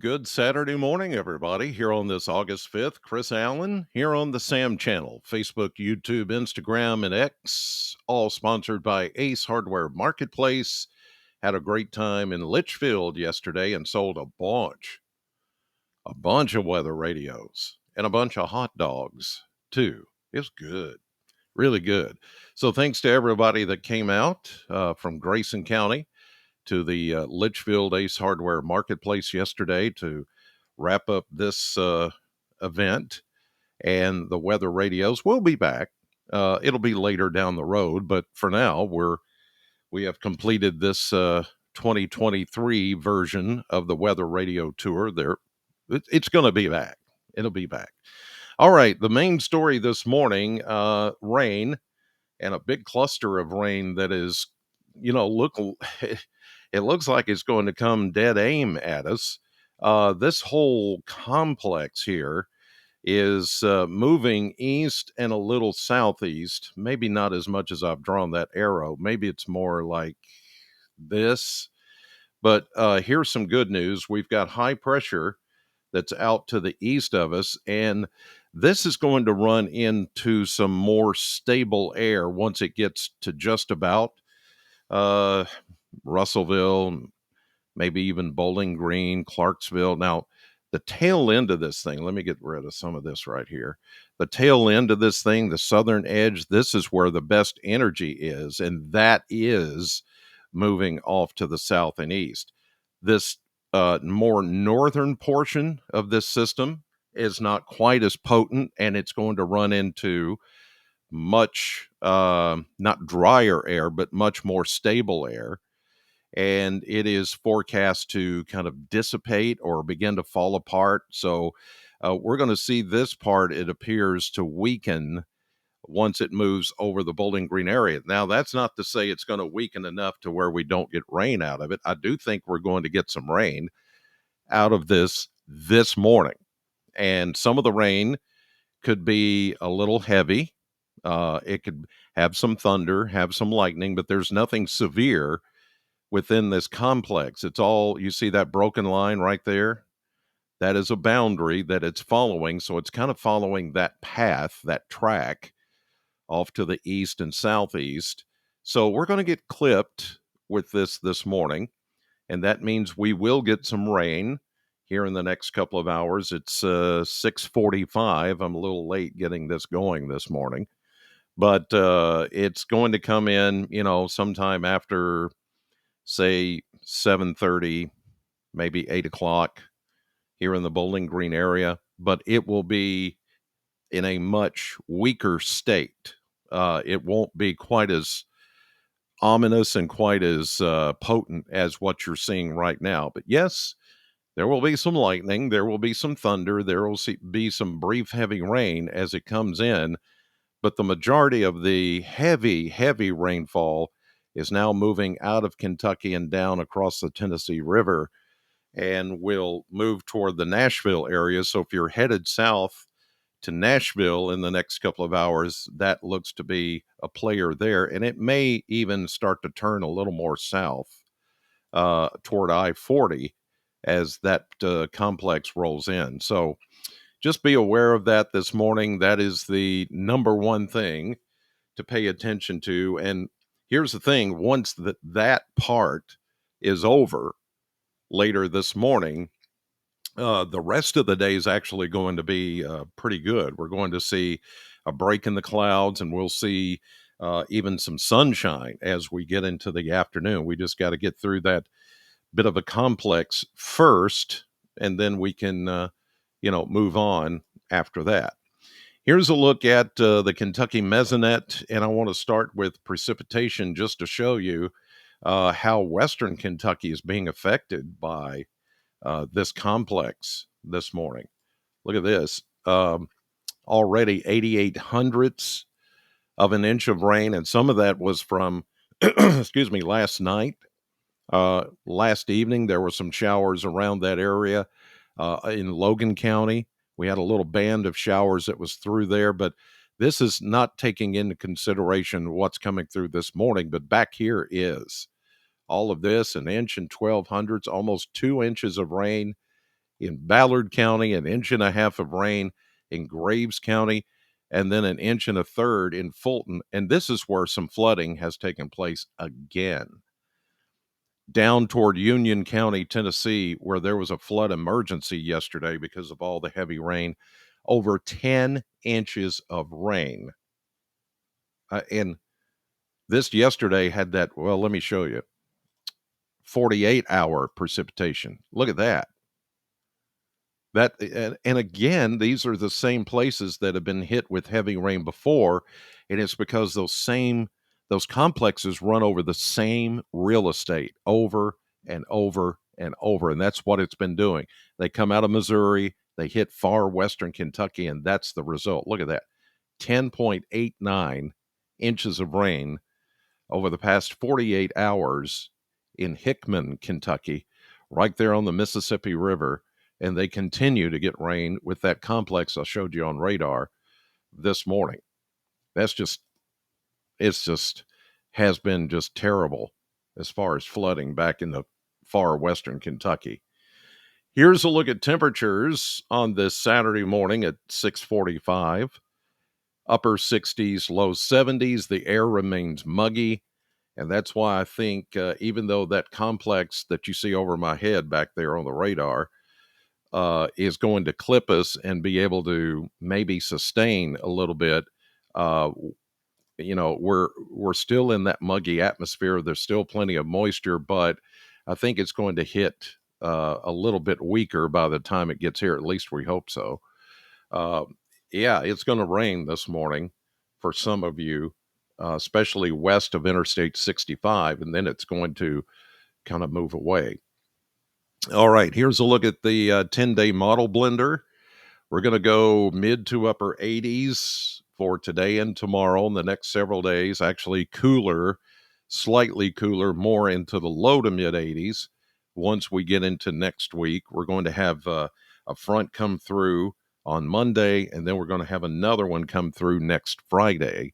Good Saturday morning, everybody. Here on this August 5th, Chris Allen, here on the Sam channel, Facebook, YouTube, Instagram, and X, all sponsored by Ace Hardware Marketplace. Had a great time in Litchfield yesterday and sold a bunch of weather radios and a bunch of hot dogs, too. It was good, really good. So thanks to everybody that came out from Grayson County to the Litchfield Ace Hardware Marketplace yesterday to wrap up this event. And the weather radios will be back. It'll be later down the road, but for now, we have completed this 2023 version of the weather radio tour. It's going to be back. It'll be back. All right, the main story this morning: rain, and a big cluster of rain that is, look. It looks like it's going to come dead aim at us. This whole complex here is moving east and a little southeast, maybe not as much as I've drawn that arrow. Maybe it's more like this. But here's some good news. We've got high pressure that's out to the east of us, and this is going to run into some more stable air once it gets to just about uh, Russellville, maybe even Bowling Green, Clarksville. Now, the tail end of this thing, let me get rid of some of this right here. The tail end of this thing, the southern edge, this is where the best energy is, and that is moving off to the south and east. This more northern portion of this system is not quite as potent, and it's going to run into much, not drier air, but much more stable air, and it is forecast to kind of dissipate or begin to fall apart. So we're going to see this part, it appears, to weaken once it moves over the Bowling Green area. Now, that's not to say it's going to weaken enough to where we don't get rain out of it. I do think we're going to get some rain out of this morning. And some of the rain could be a little heavy. It could have some thunder, have some lightning, but there's nothing severe within this complex. It's all, you see that broken line right there? That is a boundary that it's following. So it's kind of following that path, that track off to the east and southeast. So we're going to get clipped with this morning, and that means we will get some rain here in the next couple of hours. It's 6:45. I'm a little late getting this going this morning, but it's going to come in, sometime after, say, 7:30, maybe 8 o'clock here in the Bowling Green area, but it will be in a much weaker state. It won't be quite as ominous and quite as potent as what you're seeing right now. But yes, there will be some lightning, there will be some thunder, there will be some brief heavy rain as it comes in, but the majority of the heavy, heavy rainfall is now moving out of Kentucky and down across the Tennessee River and will move toward the Nashville area. So if you're headed south to Nashville in the next couple of hours, that looks to be a player there. And it may even start to turn a little more south toward I-40 as that complex rolls in. So just be aware of that this morning. That is the number one thing to pay attention to. And here's the thing, once that part is over later this morning, the rest of the day is actually going to be pretty good. We're going to see a break in the clouds, and we'll see even some sunshine as we get into the afternoon. We just got to get through that bit of a complex first, and then we can move on after that. Here's a look at the Kentucky Mesonet, and I want to start with precipitation just to show you how western Kentucky is being affected by this complex this morning. Look at this. Already 88 hundredths of an inch of rain, and some of that was from, excuse me, last night. Last evening, there were some showers around that area in Logan County. We had a little band of showers that was through there, but this is not taking into consideration what's coming through this morning. But back here is all of this, an inch and 12 hundredths, almost 2 inches of rain in Ballard County, an inch and a half of rain in Graves County, and then an inch and a third in Fulton. And this is where some flooding has taken place again. Down toward Union County, Tennessee, where there was a flood emergency yesterday because of all the heavy rain, over 10 inches of rain. And this yesterday had that, well, let me show you, 48-hour precipitation. Look at that. And again, these are the same places that have been hit with heavy rain before, and it's because those complexes run over the same real estate over and over and over, and that's what it's been doing. They come out of Missouri, they hit far western Kentucky, and that's the result. Look at that, 10.89 inches of rain over the past 48 hours in Hickman, Kentucky, right there on the Mississippi River. And they continue to get rain with that complex I showed you on radar this morning. It's just has been just terrible as far as flooding back in the far western Kentucky. Here's a look at temperatures on this Saturday morning at 6:45. Upper 60s, low 70s. The air remains muggy. And that's why I think even though that complex that you see over my head back there on the radar is going to clip us and be able to maybe sustain a little bit, uh, we're still in that muggy atmosphere. There's still plenty of moisture, but I think it's going to hit a little bit weaker by the time it gets here. At least we hope so. Uh, yeah, it's going to rain this morning for some of you, especially west of Interstate 65, and then it's going to kind of move away. All right, here's a look at the 10-day model blender. We're going to go mid to upper 80s for today and tomorrow and the next several days. Actually, cooler, slightly cooler, more into the low to mid 80s. Once we get into next week, we're going to have a front come through on Monday, and then we're going to have another one come through next Friday.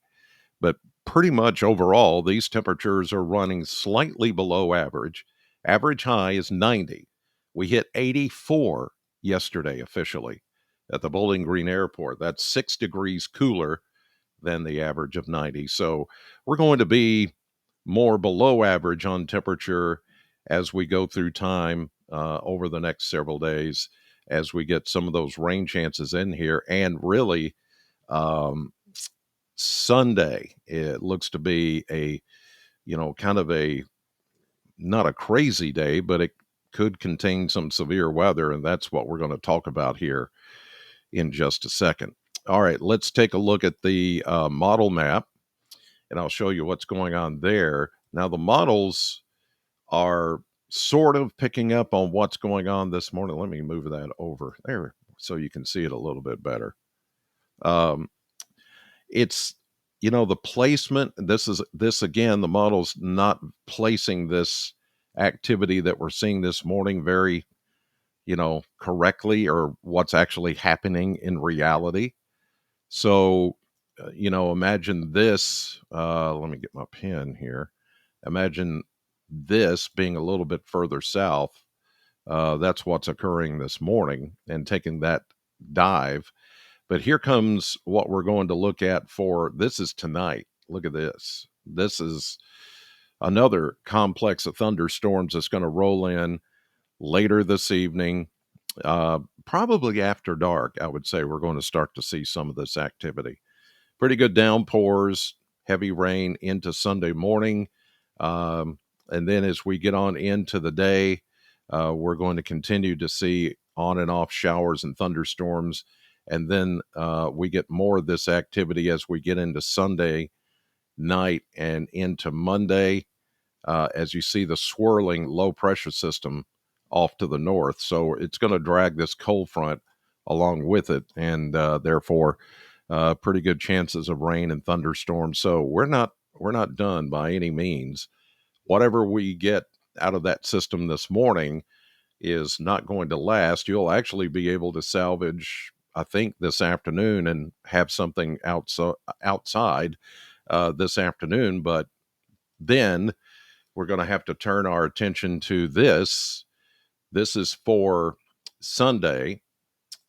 But pretty much overall, these temperatures are running slightly below average. Average high is 90. We hit 84 yesterday officially at the Bowling Green Airport. That's 6 degrees cooler than the average of 90. So we're going to be more below average on temperature as we go through time over the next several days, as we get some of those rain chances in here. And really, Sunday, it looks to be kind of not a crazy day, but it could contain some severe weather. And that's what we're going to talk about here in just a second. All right, let's take a look at the model map, and I'll show you what's going on there. Now, the models are sort of picking up on what's going on this morning. Let me move that over there so you can see it a little bit better. It's the placement. This again, the model's not placing this activity that we're seeing this morning very correctly, or what's actually happening in reality. So imagine this. Let me get my pen here. Imagine this being a little bit further south. That's what's occurring this morning and taking that dive. But here comes what we're going to look at for this is tonight. Look at this. This is another complex of thunderstorms that's going to roll in later this evening. Probably after dark, I would say we're going to start to see some of this activity. Pretty good downpours, heavy rain into Sunday morning. And then as we get on into the day, we're going to continue to see on and off showers and thunderstorms. And then we get more of this activity as we get into Sunday night and into Monday, as you see the swirling low pressure system off to the north. So it's going to drag this cold front along with it, and therefore pretty good chances of rain and thunderstorms. So we're not done by any means. Whatever we get out of that system this morning is not going to last. You'll actually be able to salvage, I think, this afternoon and have something outside this afternoon. But then we're going to have to turn our attention to this. This is for Sunday.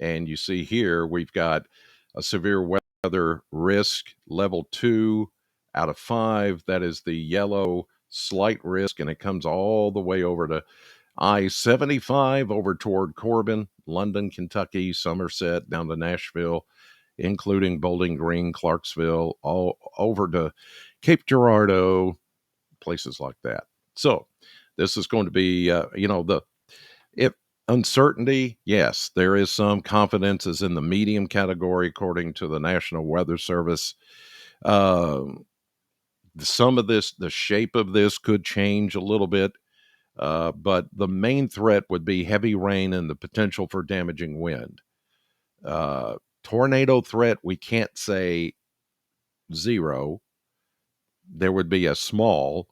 And you see here, we've got a severe weather risk level 2 out of 5. That is the yellow slight risk, and it comes all the way over to I-75 over toward Corbin, London, Kentucky, Somerset, down to Nashville, including Bowling Green, Clarksville, all over to Cape Girardeau, places like that. So this is going to be, the if uncertainty, yes, there is some. Confidence is in the medium category, according to the National Weather Service. Um, some of this, the shape of this could change a little bit, but the main threat would be heavy rain and the potential for damaging wind. Tornado threat, we can't say zero. There would be a small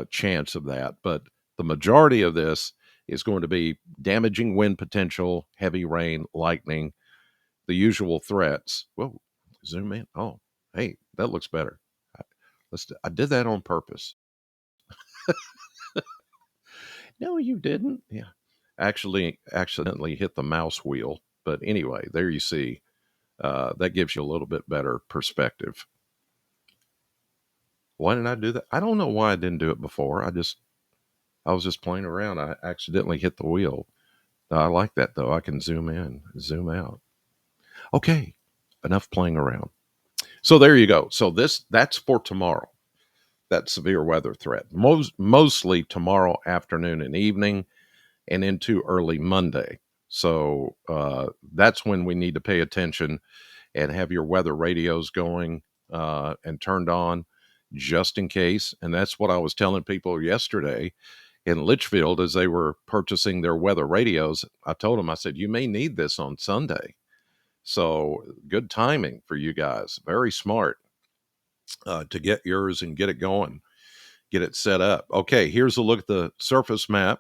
chance of that, but the majority of this is going to be damaging wind potential, heavy rain, lightning, the usual threats. Whoa, zoom in. Oh, hey, that looks better. I did that on purpose. No, you didn't. Yeah, actually, accidentally hit the mouse wheel. But anyway, there you see. That gives you a little bit better perspective. Why did I do that? I don't know why I didn't do it before. I was just playing around. I accidentally hit the wheel. I like that though. I can zoom in, zoom out. Okay, enough playing around. So there you go. So that's for tomorrow. That severe weather threat. Mostly tomorrow afternoon and evening and into early Monday. So that's when we need to pay attention and have your weather radios going and turned on just in case. And that's what I was telling people yesterday in Litchfield as they were purchasing their weather radios. I told them, I said, you may need this on Sunday. So good timing for you guys. Very smart to get yours and get it going, get it set up. Okay, here's a look at the surface map,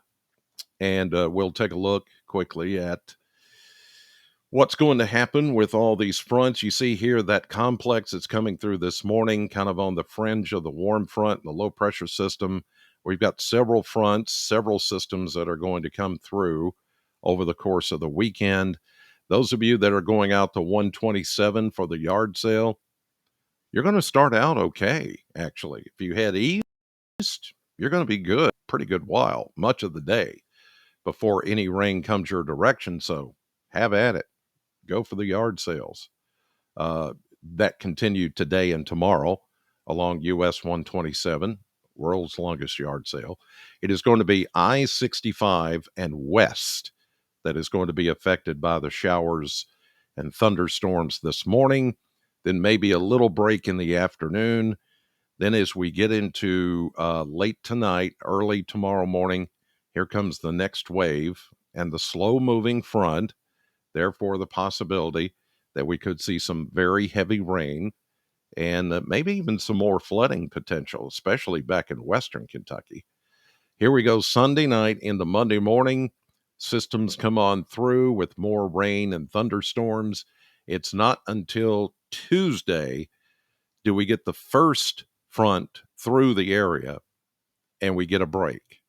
and we'll take a look quickly at what's going to happen with all these fronts. You see here that complex that's coming through this morning, kind of on the fringe of the warm front and the low pressure system. We've got several fronts, several systems that are going to come through over the course of the weekend. Those of you that are going out to 127 for the yard sale, you're going to start out okay, actually. If you head east, you're going to be good, pretty good while, much of the day before any rain comes your direction. So have at it. Go for the yard sales. That continued today and tomorrow along US 127, world's longest yard sale. It is going to be I-65 and west that is going to be affected by the showers and thunderstorms this morning. Then maybe a little break in the afternoon. Then as we get into late tonight, early tomorrow morning, here comes the next wave and the slow moving front. Therefore, the possibility that we could see some very heavy rain and maybe even some more flooding potential, especially back in western Kentucky. Here we go Sunday night into Monday morning. Systems come on through with more rain and thunderstorms. It's not until Tuesday do we get the first front through the area and we get a break.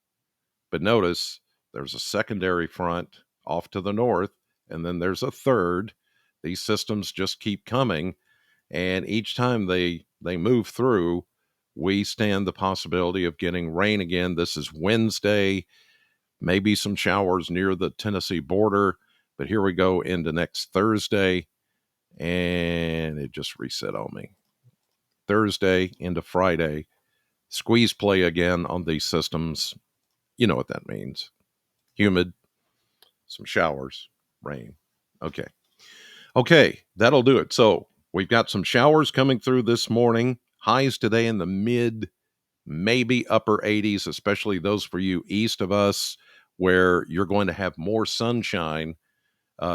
But notice there's a secondary front off to the north, and then there's a third. These systems just keep coming, and each time they move through, we stand the possibility of getting rain again. This is Wednesday, maybe some showers near the Tennessee border, but here we go into next Thursday, and it just reset on me. Thursday into Friday, squeeze play again on these systems. You know what that means. Humid, some showers, rain. Okay. Okay, that'll do it. So we've got some showers coming through this morning. Highs today in the mid, maybe upper 80s, especially those for you east of us, where you're going to have more sunshine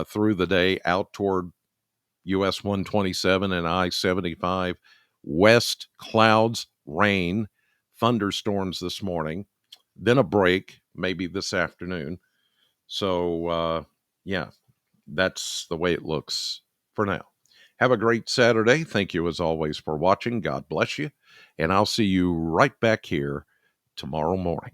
through the day out toward US 127 and I-75. West, clouds, rain, thunderstorms this morning, then a break maybe this afternoon. So, yeah, that's the way it looks for now. Have a great Saturday. Thank you, as always, for watching. God bless you. And I'll see you right back here tomorrow morning.